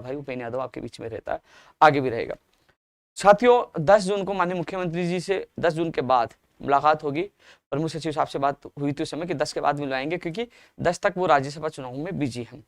भाई भूपेन्द्र यादव आपके बीच में रहता है, आगे भी रहेगा। साथियों 10 जून को माननीय मुख्यमंत्री जी से 10 जून के बाद मुलाकात होगी। प्रमुख सचिव साहब से बात हुई थी उस समय कि 10 के बाद मिलवाएंगे, क्योंकि 10 तक वो राज्यसभा चुनाव में बिजी हैं।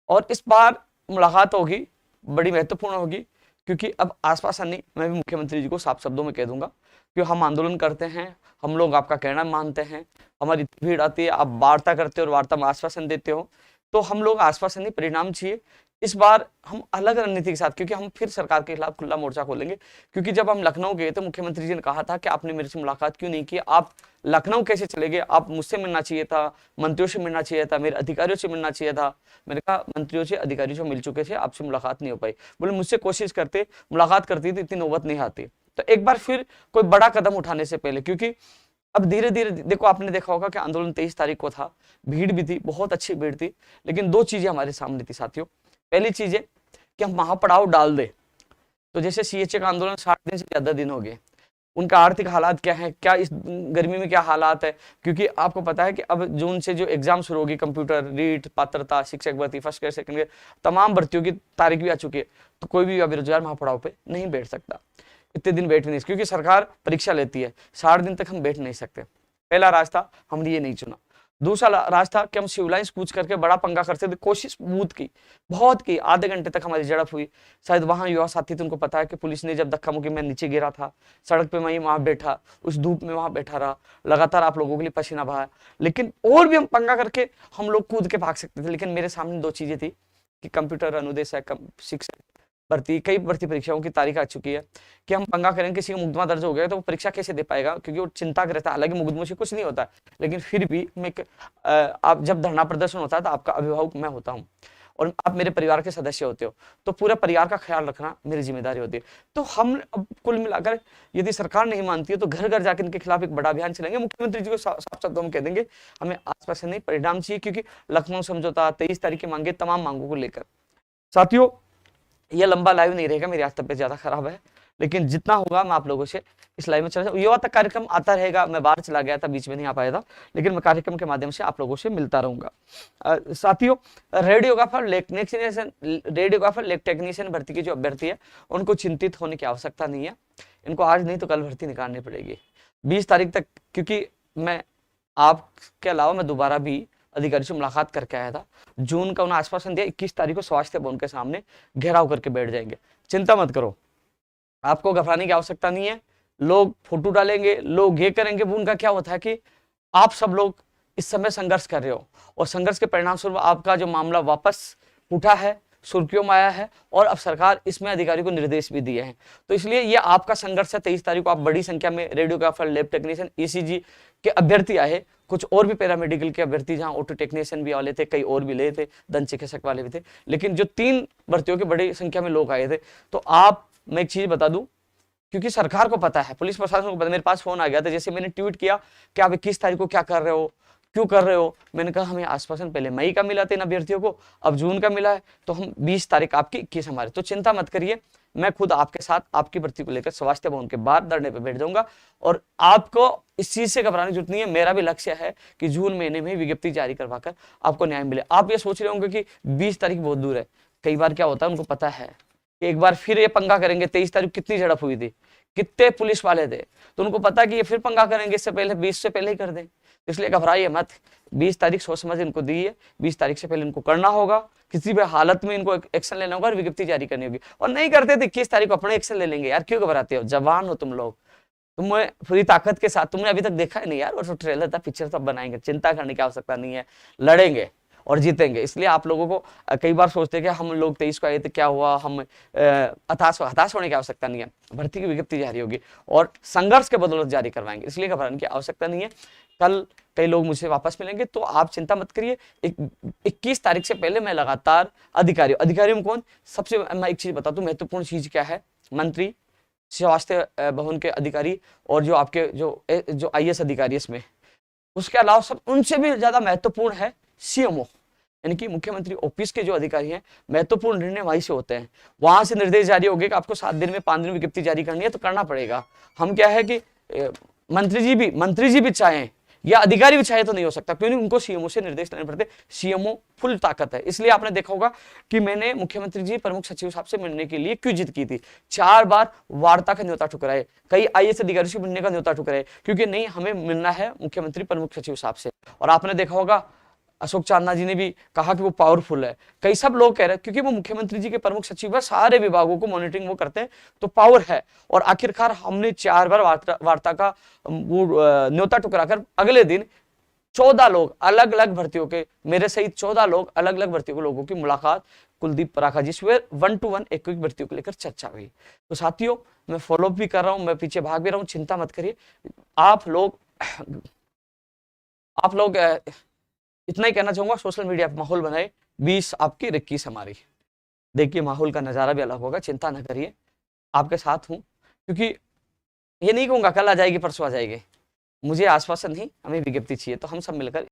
और इस बार मुलाकात होगी, बड़ी महत्वपूर्ण होगी, क्योंकि अब आश्वासन नहीं, मैं भी मुख्यमंत्री जी को साफ शब्दों में कह दूंगा कि हम आंदोलन करते हैं, हम लोग आपका कहना मानते हैं, हमारी भीड़ आती है, आप वार्ता करते हो और वार्ता में आश्वासन देते हो, तो हम लोग आश्वासन नहीं, परिणाम चाहिए। इस बार हम अलग रणनीति के साथ, क्योंकि हम फिर सरकार के खिलाफ खुला मोर्चा खोलेंगे, क्योंकि जब हम लखनऊ गए तो मुख्यमंत्री जी ने कहा था कि आपने मेरे से मुलाकात क्यों नहीं की, आप लखनऊ कैसे चले गए, आप मुझसे मिलना चाहिए था, मंत्रियों से मिलना चाहिए था, मेरे अधिकारियों से मिलना चाहिए था। मैंने कहा मंत्रियों से अधिकारियों से मिल चुके थे, आपसे मुलाकात नहीं हो पाई। बोले मुझसे कोशिश करते, मुलाकात करती तो इतनी नौबत नहीं आती। तो एक बार फिर कोई बड़ा कदम उठाने से पहले, क्योंकि अब धीरे धीरे देखो, आपने देखा होगा कि आंदोलन 23 तारीख को था, भीड़ भी थी, बहुत अच्छी भीड़ थी, लेकिन दो चीजें हमारे सामने थी साथियों। पहली चीज है कि हम महापड़ाव डाल दे, तो जैसे सीएचए का आंदोलन 60 दिन से ज्यादा दिन हो गए, उनका आर्थिक हालात क्या है, क्या इस गर्मी में क्या हालात है, क्योंकि आपको पता है कि अब जून से जो एग्जाम शुरू होगी, कंप्यूटर, रीट, पात्रता, शिक्षक भर्ती, फर्स्ट ग्रेड, सेकंड ग्रेड, तमाम भर्तियों की तारीख भी आ चुकी है, तो कोई भी बेरोजगार महापड़ाव पे नहीं बैठ सकता, इतने दिन बैठ भी नहीं, क्योंकि सरकार परीक्षा लेती है, 60 दिन तक हम बैठ नहीं सकते। पहला रास्ता हमने ये नहीं चुना। दूसरा रास्ता कि हम सिविलाइंस कूच करके बड़ा पंगा करते थे, कोशिश बहुत की, आधे घंटे तक हमारी झड़प हुई, शायद वहां युवा साथी थे, उनको पता है कि पुलिस ने जब धक्का मुक्की, मैं नीचे गिरा था सड़क पे, मैं वहां बैठा, उस धूप में वहां बैठा रहा, लगातार आप लोगों के लिए पसीना बहाया, लेकिन और भी हम पंगा करके हम लोग कूद के भाग सकते थे। लेकिन मेरे सामने दो चीजें थी कि कंप्यूटर अनुदेशक, शिक्षक भर्ती, कई भर्ती परीक्षाओं की तारीख आ चुकी है, कि हम पंगा करेंगे, किसी का मुकदमा दर्ज हो गया तो वो परीक्षा कैसे दे पाएगा, क्योंकि वो चिंता करता है। हालांकि मुकदमों से कुछ नहीं होता है, लेकिन फिर भी मैं आप जब धरना प्रदर्शन होता है तो आपका अभिभावक मैं होता हूँ और आप मेरे परिवार के सदस्य होते हो, तो पूरे परिवार का ख्याल रखना मेरी जिम्मेदारी होती है। तो हम अब कुल मिलाकर यदि सरकार नहीं मानती है तो घर घर जाकर इनके खिलाफ एक बड़ा अभियान चलेंगे, मुख्यमंत्री जी को साफ शब्दों में कह देंगे हमें आश्वासन नहीं, परिणाम चाहिए, क्योंकि लखनऊ समझौता, 23 तारीख की मांगे, तमाम मांगों को लेकर। साथियों ये लंबा लाइव नहीं रहेगा, मेरी आज तबियत ज्यादा खराब है, लेकिन जितना होगा मैं आप लोगों से इस लाइव में चला जाऊँ। युवा तक कार्यक्रम आता रहेगा, मैं बाहर चला गया था, बीच में नहीं आ पाया था, लेकिन मैं कार्यक्रम के माध्यम से आप लोगों से मिलता रहूंगा। साथियों रेडियोग्राफर लेक टेक्नीशियन भर्ती की जो अभ्यर्थी है उनको चिंतित होने की आवश्यकता नहीं है, इनको आज नहीं तो कल भर्ती निकालनी पड़ेगी 20 तारीख तक, क्योंकि मैं आपके अलावा मैं दोबारा भी अधिकारी से मुलाकात करके आया था। जून का उन्हें आश्वासन दिया, 21 तारीख को स्वास्थ्य भवन के सामने घेराव करके बैठ जाएंगे। चिंता मत करो, आपको घबराने की आवश्यकता नहीं है। लोग फोटो डालेंगे, लोग ये करेंगे, वो उनका क्या होता है कि आप सब लोग इस समय संघर्ष कर रहे हो और संघर्ष के परिणाम स्वरूप आपका जो मामला वापस उठा है, सुर्खियों में आया है, और अब सरकार इसमें अधिकारी को निर्देश भी दिए हैं। तो इसलिए ये आपका संघर्ष है। 23 तारीख को आप बड़ी संख्या में रेडियोग्राफर, लैब टेक्नीशियन, ईसीजी के अभ्यर्थी आए, कुछ और भी पैरामेडिकल के अभ्यर्थी, जहां ऑटो टेक्नीशियन भी वाले थे, कई और भी ले थे, दंत चिकित्सक वाले भी थे, लेकिन जो 3 भर्तियों की बड़ी संख्या में लोग आए थे। तो आप, मैं एक चीज बता दूं, क्योंकि सरकार को पता है, पुलिस प्रशासन को पता है, मेरे पास फोन आ गया था जैसे मैंने ट्वीट किया कि आप 21 तारीख को क्या कर रहे हो, क्यों कर रहे हो, मैंने कहा हमें आश्वासन पहले मई का मिला था इन अभ्यर्थियों को, अब जून का मिला है, तो हम 20 तारीख आपकी 21 हमारे, तो चिंता मत करिए, मैं खुद आपके साथ आपकी भर्ती को लेकर स्वास्थ्य भवन के बाहर धरने पे बैठ जाऊंगा, और आपको इस चीज से घबराने की जरूरत नहीं है। मेरा भी लक्ष्य है कि जून महीने में विज्ञप्ति जारी करवाकर आपको न्याय मिले। आप ये सोच रहे होंगे कि 20 तारीख बहुत दूर है, कई बार क्या होता है, उनको पता है कि एक बार फिर ये पंगा करेंगे। 23 तारीख कितनी झड़प हुई थी, कितने पुलिस वाले थे, तो उनको पता है कि ये फिर पंगा करेंगे, इससे पहले 20 से पहले ही कर दें, इसलिए घबराइए मत। 20 तारीख सोच समझ इनको दी है, 20 तारीख से पहले इनको करना होगा, किसी भी हालत में इनको एक्शन लेना होगा और विज्ञप्ति जारी करनी होगी, और नहीं करते तो 21 तारीख को अपने एक्शन ले लेंगे। यार क्यों घबराते हो, जवान हो तुम लोग, तुम्हें पूरी ताकत के साथ, तुमने अभी तक देखा है नहीं यार, वो तो ट्रेलर था, पिक्चर तो बनाएंगे, चिंता करने की आवश्यकता नहीं है, लड़ेंगे और जीतेंगे। इसलिए आप लोगों को कई बार सोचते हैं कि हम लोग 23 को आए थे, क्या हुआ, हम हताश होने की आवश्यकता नहीं है। भर्ती की विज्ञप्ति जारी होगी और संघर्ष के बदौलत जारी करवाएंगे, इसलिए घबराने की आवश्यकता नहीं है। कल कई लोग मुझसे वापस मिलेंगे, तो आप चिंता मत करिए। 21 तारीख से पहले मैं लगातार अधिकारियों में कौन, सबसे मैं एक चीज बता दूं, महत्वपूर्ण चीज क्या है, मंत्री, स्वास्थ्य भवन के अधिकारी और जो आपके जो IAS अधिकारी इसमें, उसके अलावा सब उनसे भी ज्यादा महत्वपूर्ण है CMO, यानी कि मुख्यमंत्री ऑफिस के जो अधिकारी हैं। महत्वपूर्ण निर्णय वहीं से होते हैं, वहां से निर्देश जारी हो गए कि आपको 7 दिन में 5 दिन में विज्ञप्ति जारी करनी है, तो करना पड़ेगा। हम क्या है कि मंत्री जी भी चाहें या अधिकारी भी चाहे तो नहीं हो सकता, क्योंकि उनको सीएमओ से निर्देश लेने पड़ते। सीएमओ फुल ताकत है। इसलिए आपने देखा होगा कि मैंने मुख्यमंत्री जी प्रमुख सचिव साहब से मिलने के लिए क्यों जिद की थी, 4 बार वार्ता का न्योता ठुकराए, कई आईएएस अधिकारी से मिलने का न्योता ठुकराए, क्योंकि नहीं हमें मिलना है मुख्यमंत्री प्रमुख सचिव साहब से। और आपने देखा होगा अशोक चांदना जी ने भी कहा कि वो पावरफुल है, कई सब लोग कह रहे हैं क्योंकि वो मुख्यमंत्री जी के प्रमुख सचिव है, सारे विभागों को मॉनिटरिंग वो करते हैं, तो पावर है। और आखिरकार हमने 4 बार वार्ता का वो न्योता ठुकराकर अगले दिन 14 लोग अलग अलग भर्तियों के, मेरे सहित 14 लोग अलग अलग भर्तियों के लोगों की मुलाकात कुलदीप पराखा जी से 1-to-1 एक भर्तियों को लेकर चर्चा हुई। तो साथियों मैं फॉलोअप भी कर रहा हूं, मैं पीछे भाग भी रहा हूं, चिंता मत करिए। आप लोग इतना ही कहना चाहूंगा, सोशल मीडिया पर माहौल बनाए, 20 आपकी 21 हमारी। देखिए माहौल का नजारा भी अलग होगा, चिंता न करिए, आपके साथ हूं। क्योंकि ये नहीं कहूंगा कल आ जाएगी परसों आ जाएगी, मुझे आश्वासन नहीं, हमें विज्ञप्ति चाहिए, तो हम सब मिलकर